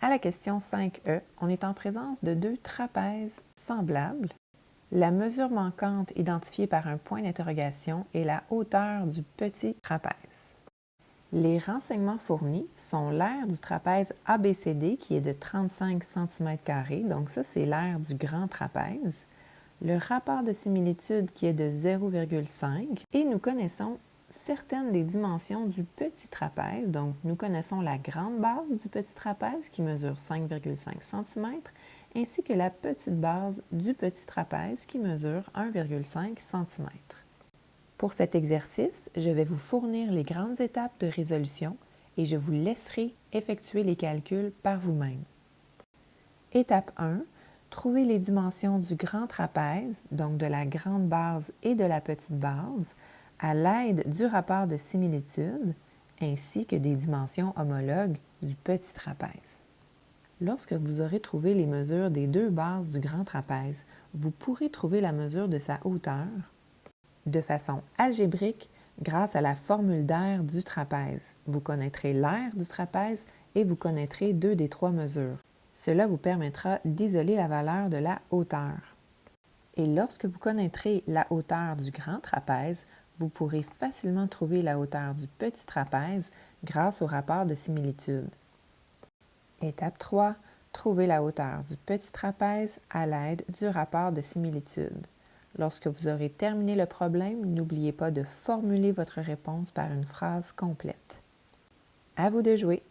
À la question 5E, on est en présence de deux trapèzes semblables. La mesure manquante identifiée par un point d'interrogation est la hauteur du petit trapèze. Les renseignements fournis sont l'aire du trapèze ABCD qui est de 35 cm², donc ça c'est l'aire du grand trapèze, le rapport de similitude qui est de 0,5 et nous connaissons certaines des dimensions du petit trapèze, donc nous connaissons la grande base du petit trapèze qui mesure 5,5 cm ainsi que la petite base du petit trapèze qui mesure 1,5 cm. Pour cet exercice, je vais vous fournir les grandes étapes de résolution et je vous laisserai effectuer les calculs par vous-même. Étape 1. Trouvez les dimensions du grand trapèze, donc de la grande base et de la petite base, à l'aide du rapport de similitude ainsi que des dimensions homologues du petit trapèze. Lorsque vous aurez trouvé les mesures des deux bases du grand trapèze, vous pourrez trouver la mesure de sa hauteur de façon algébrique grâce à la formule d'aire du trapèze. Vous connaîtrez l'aire du trapèze et vous connaîtrez deux des trois mesures. Cela vous permettra d'isoler la valeur de la hauteur. Et lorsque vous connaîtrez la hauteur du grand trapèze, vous pourrez facilement trouver la hauteur du petit trapèze grâce au rapport de similitude. Étape 3. Trouvez la hauteur du petit trapèze à l'aide du rapport de similitude. Lorsque vous aurez terminé le problème, n'oubliez pas de formuler votre réponse par une phrase complète. À vous de jouer!